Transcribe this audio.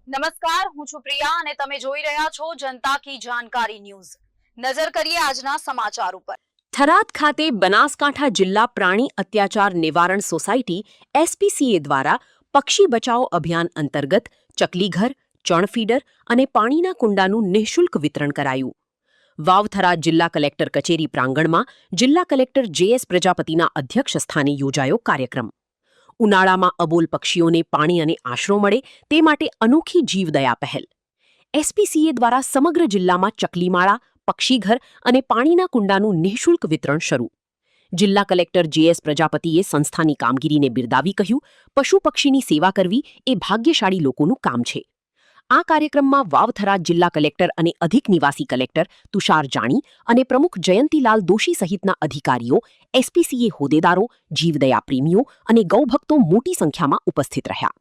નમસ્કાર, હું છું પ્રિયા અને તમે જોઈ રહ્યા છો જનતા કી જાણકારી ન્યૂઝ। નજર કરીએ આજના સમાચાર ઉપર। થરાદ ખાતે બનાસકાંઠા જિલ્લા પ્રાણી અત્યાચાર નિવારણ સોસાયટી એસપીસીએ દ્વારા પક્ષી બચાવો અભિયાન અંતર્ગત ચકલીઘર, ચણ ફીડર અને પાણીના કુંડાનું નિઃશુલ્ક વિતરણ કરાયું। વાવ થરાદ જિલ્લા કલેક્ટર કચેરી પ્રાંગણમાં જિલ્લા કલેક્ટર જે.એસ. પ્રજાપતિના અધ્યક્ષ સ્થાને યોજાયો કાર્યક્રમ। ઉનાળામાં અબોલ પક્ષીઓને પાણી અને આશરો મળે તે માટે અનોખી જીવદયા પહેલ। એસપીસીએ દ્વારા સમગ્ર જિલ્લામાં ચકલીમાળા, પક્ષીઘર અને પાણીના કુંડાનું નિઃશુલ્ક વિતરણ શરૂ। જિલ્લા કલેક્ટર જે.એસ. પ્રજાપતિએ સંસ્થાની કામગીરીને બિરદાવી કહ્યું, પશુ પક્ષીની સેવા કરવી એ ભાગ્યશાળી લોકોનું કામ છે। આ કાર્યક્રમમાં વાવ થરાદ જિલ્લા કલેક્ટર અને અધિક નિવાસી કલેક્ટર તુષાર જાણી અને પ્રમુખ જયંતીલાલ દોશી સહિતના અધિકારીઓ, એસપીસીએ હોદ્દેદારો, જીવદયા પ્રેમીઓ અને ગૌભક્તો મોટી સંખ્યામાં ઉપસ્થિત રહ્યા।